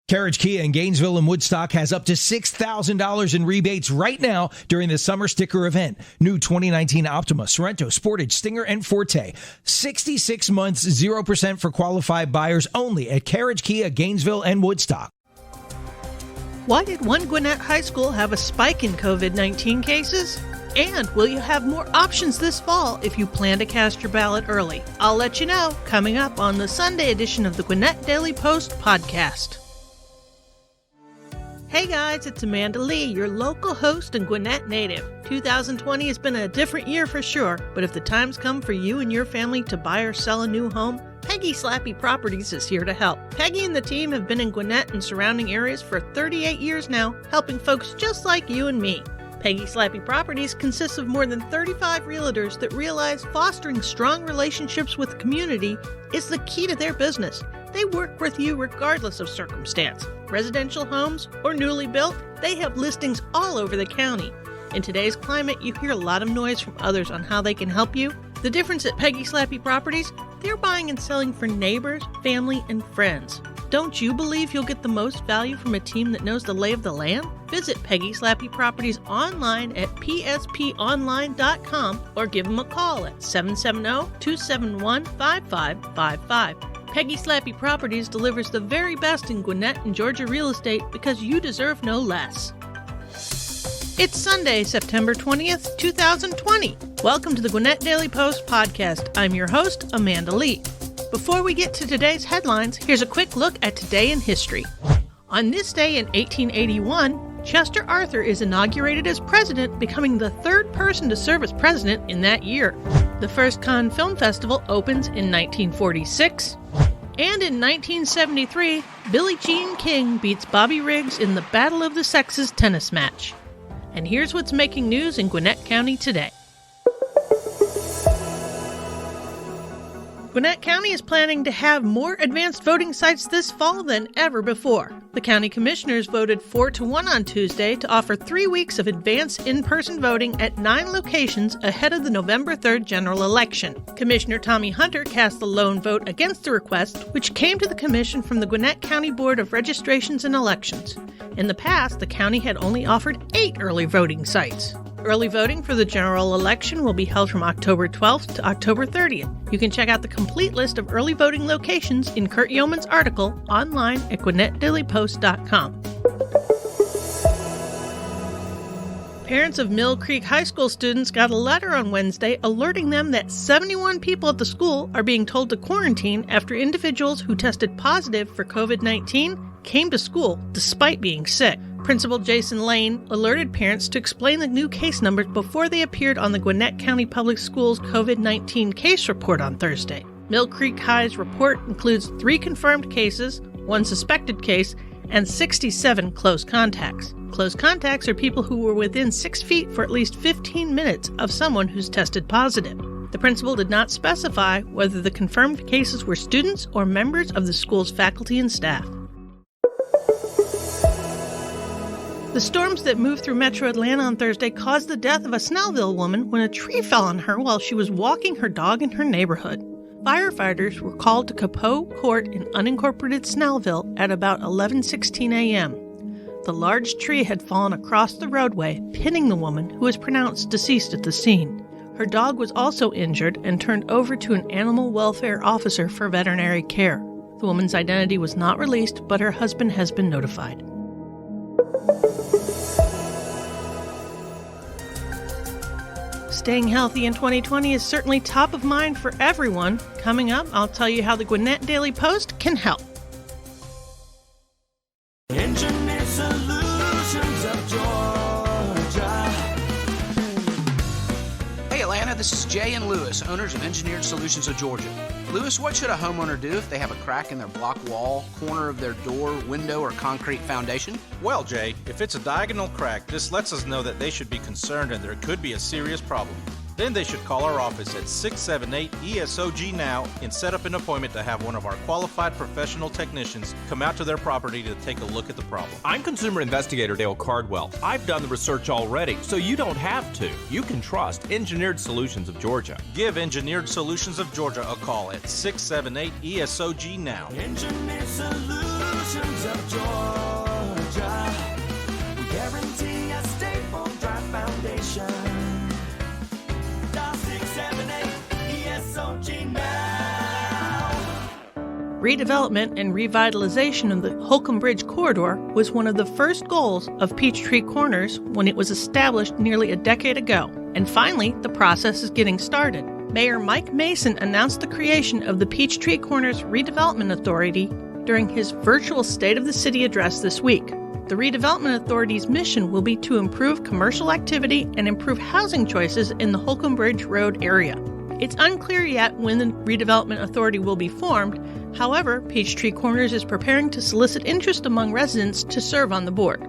Carriage Kia in Gainesville and Woodstock has up to $6,000 in rebates right now during the summer sticker event. New 2019 Optima, Sorrento, Sportage, Stinger, and Forte. 66 months, 0% for qualified buyers only at Carriage Kia, Gainesville and Woodstock. Why did one Gwinnett High School have a spike in COVID-19 cases? And will you have more options this fall if you plan to cast your ballot early? I'll let you know coming up on the Sunday edition of the Gwinnett Daily Post podcast. Hey guys, it's Amanda Lee, your local host and Gwinnett native. 2020 has been a different year for sure, but if the time's come for you and your family to buy or sell a new home, Peggy Slappy Properties is here to help. Peggy and the team have been in Gwinnett and surrounding areas for 38 years now, helping folks just like you and me. Peggy Slappy Properties consists of more than 35 realtors that realize fostering strong relationships with the community is the key to their business. They work with you regardless of circumstance. Residential homes or newly built, they have listings all over the county. In today's climate, you hear a lot of noise from others on how they can help you. The difference at Peggy Slappy Properties, they're buying and selling for neighbors, family, and friends. Don't you believe you'll get the most value from a team that knows the lay of the land? Visit Peggy Slappy Properties online at psponline.com or give them a call at 770-271-5555. Peggy Slappy Properties delivers the very best in Gwinnett and Georgia real estate because you deserve no less. It's Sunday, September 20th, 2020. Welcome to the Gwinnett Daily Post podcast. I'm your host, Amanda Lee. Before we get to today's headlines, here's a quick look at today in history. On this day in 1881, Chester Arthur is inaugurated as president, becoming the third person to serve as president in that year. The first Cannes Film Festival opens in 1946. And in 1973, Billie Jean King beats Bobby Riggs in the Battle of the Sexes tennis match. And here's what's making news in Gwinnett County today. Gwinnett County is planning to have more advanced voting sites this fall than ever before. The county commissioners voted 4-1 on Tuesday to offer 3 weeks of advanced in-person voting at 9 locations ahead of the November 3rd general election. Commissioner Tommy Hunter cast the lone vote against the request, which came to the commission from the Gwinnett County Board of Registrations and Elections. In the past, the county had only offered 8 early voting sites. Early voting for the general election will be held from October 12th to October 30th. You can check out the complete list of early voting locations in Kurt Yeoman's article online at GwinnettDailyPost.com. Parents of Mill Creek High School students got a letter on Wednesday alerting them that 71 people at the school are being told to quarantine after individuals who tested positive for COVID-19 came to school despite being sick. Principal Jason Lane alerted parents to explain the new case numbers before they appeared on the Gwinnett County Public Schools COVID-19 case report on Thursday. Mill Creek High's report includes 3 confirmed cases, 1 suspected case, and 67 close contacts. Close contacts are people who were within 6 feet for at least 15 minutes of someone who's tested positive. The principal did not specify whether the confirmed cases were students or members of the school's faculty and staff. The storms that moved through metro Atlanta on Thursday caused the death of a Snellville woman when a tree fell on her while she was walking her dog in her neighborhood. Firefighters were called to Capeau Court in unincorporated Snellville at about 11:16 a.m. The large tree had fallen across the roadway, pinning the woman, who was pronounced deceased at the scene. Her dog was also injured and turned over to an animal welfare officer for veterinary care. The woman's identity was not released, but her husband has been notified. Staying healthy in 2020 is certainly top of mind for everyone. Coming up, I'll tell you how the Gwinnett Daily Post can help. Engineered Solutions of Georgia. Hey Atlanta, this is Jay and Lewis, owners of Engineered Solutions of Georgia. Lewis, what should a homeowner do if they have a crack in their block wall, corner of their door, window, or concrete foundation? Well, Jay, if it's a diagonal crack, this lets us know that they should be concerned and there could be a serious problem. Then they should call our office at 678-ESOG now and set up an appointment to have one of our qualified professional technicians come out to their property to take a look at the problem. I'm consumer investigator Dale Cardwell. I've done the research already, so you don't have to. You can trust Engineered Solutions of Georgia. Give Engineered Solutions of Georgia a call at 678-ESOG now. Engineered Solutions Solutions of Georgia. We guarantee a stable, dry foundation. Dial 678 ESOG now. Redevelopment and revitalization of the Holcomb Bridge corridor was one of the first goals of Peachtree Corners when it was established nearly a decade ago. And finally, the process is getting started. Mayor Mike Mason announced the creation of the Peachtree Corners Redevelopment Authority during his virtual State of the City address this week. The Redevelopment Authority's mission will be to improve commercial activity and improve housing choices in the Holcomb Bridge Road area. It's unclear yet when the Redevelopment Authority will be formed. However, Peachtree Corners is preparing to solicit interest among residents to serve on the board.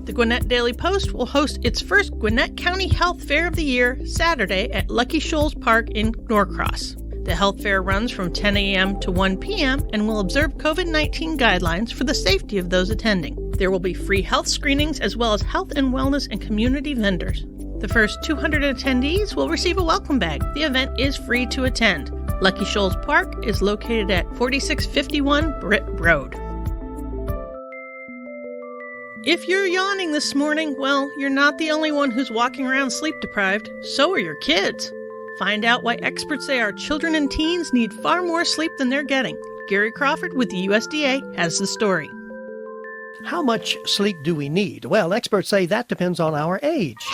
The Gwinnett Daily Post will host its first Gwinnett County Health Fair of the year Saturday at Lucky Shoals Park in Norcross. The health fair runs from 10 a.m. to 1 p.m. and will observe COVID-19 guidelines for the safety of those attending. There will be free health screenings as well as health and wellness and community vendors. The first 200 attendees will receive a welcome bag. The event is free to attend. Lucky Shoals Park is located at 4651 Britt Road. If you're yawning this morning, well, you're not the only one who's walking around sleep deprived. So are your kids. Find out why experts say our children and teens need far more sleep than they're getting. Gary Crawford with the USDA has the story. How much sleep do we need? Well, experts say that depends on our age.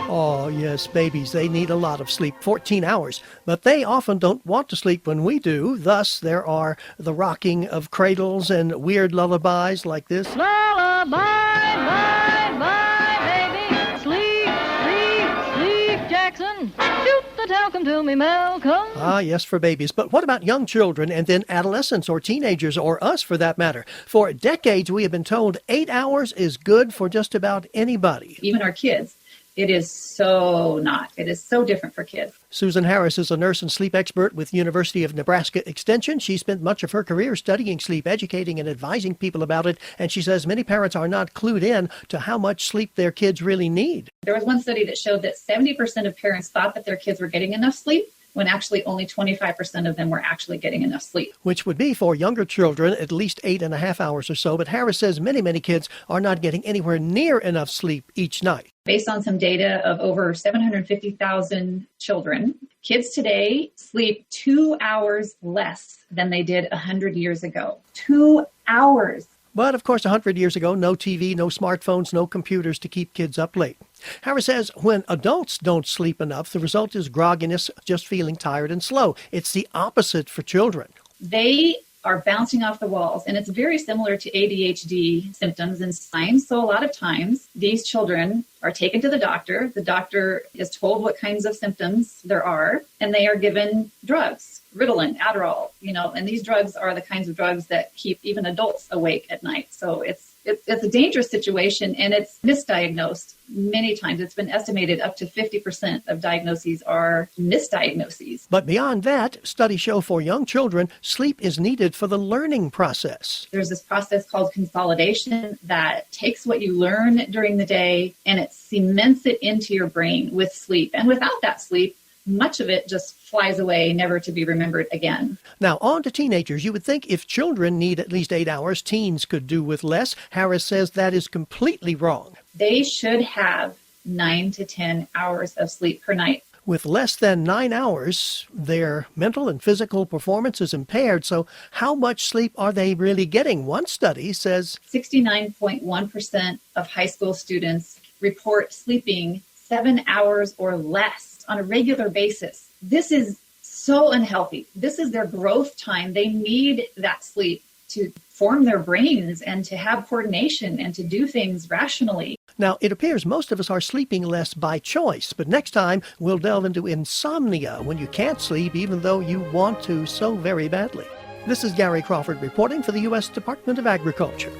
Oh, yes, babies, they need a lot of sleep, 14 hours. But they often don't want to sleep when we do. Thus, there are the rocking of cradles and weird lullabies like this. Lullaby, bye, bye, baby. Sleep, sleep, sleep, Jackson. Shoot the talcum to me, Malcolm. Ah, yes, for babies. But what about young children and then adolescents or teenagers or us for that matter? For decades, we have been told 8 hours is good for just about anybody. Even our kids. It is so not. It is so different for kids. Susan Harris is a nurse and sleep expert with University of Nebraska Extension. She spent much of her career studying sleep, educating and advising people about it. And she says many parents are not clued in to how much sleep their kids really need. There was one study that showed that 70% of parents thought that their kids were getting enough sleep, when actually only 25% of them were actually getting enough sleep. Which would be for younger children at least 8.5 hours or so. But Harris says many kids are not getting anywhere near enough sleep each night. Based on some data of over 750,000 children, kids today sleep 2 hours less than they did 100 years ago. 2 hours. But, of course, 100 years ago, no TV, no smartphones, no computers to keep kids up late. Harris says when adults don't sleep enough, the result is grogginess, just feeling tired and slow. It's the opposite for children. They are bouncing off the walls, and it's very similar to ADHD symptoms and signs. So a lot of times, these children are taken to the doctor. The doctor is told what kinds of symptoms there are, and they are given drugs, Ritalin, Adderall, and these drugs are the kinds of drugs that keep even adults awake at night. So it's a dangerous situation, and it's misdiagnosed many times. It's been estimated up to 50% of diagnoses are misdiagnoses. But beyond that, studies show for young children, sleep is needed for the learning process. There's this process called consolidation that takes what you learn during the day and it cements it into your brain with sleep. And without that sleep, much of it just flies away, never to be remembered again. Now, on to teenagers. You would think if children need at least 8 hours, teens could do with less. Harris says that is completely wrong. They should have 9 to 10 hours of sleep per night. With less than 9 hours, their mental and physical performance is impaired. So how much sleep are they really getting? One study says 69.1% of high school students report sleeping 7 hours or less on a regular basis. This is so unhealthy. This is their growth time. They need that sleep to form their brains and to have coordination and to do things rationally. Now, it appears most of us are sleeping less by choice, but next time we'll delve into insomnia, when you can't sleep even though you want to so very badly. This is Gary Crawford reporting for the U.S. Department of Agriculture.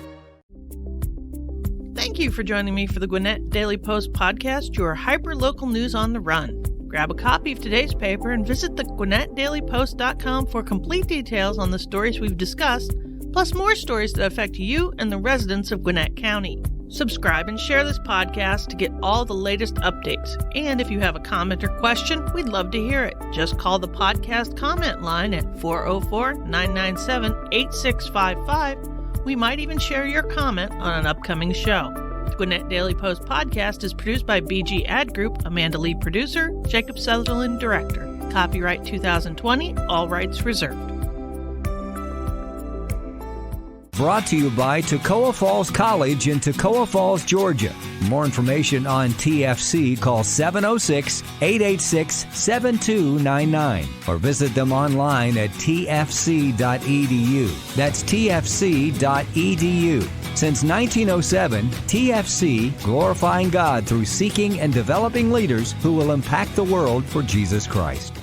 Thank you for joining me for the Gwinnett Daily Post podcast, your hyper-local news on the run. Grab a copy of today's paper and visit the GwinnettDailyPost.com for complete details on the stories we've discussed, plus more stories that affect you and the residents of Gwinnett County. Subscribe and share this podcast to get all the latest updates. And if you have a comment or question, we'd love to hear it. Just call the podcast comment line at 404-997-8655. We might even share your comment on an upcoming show. The Gwinnett Daily Post podcast is produced by BG Ad Group, Amanda Lee producer, Jacob Sutherland director. Copyright 2020, all rights reserved. Brought to you by Toccoa Falls College in Toccoa Falls, Georgia. More information on TFC, call 706-886-7299 or visit them online at tfc.edu. That's tfc.edu. Since 1907, TFC, glorifying God through seeking and developing leaders who will impact the world for Jesus Christ.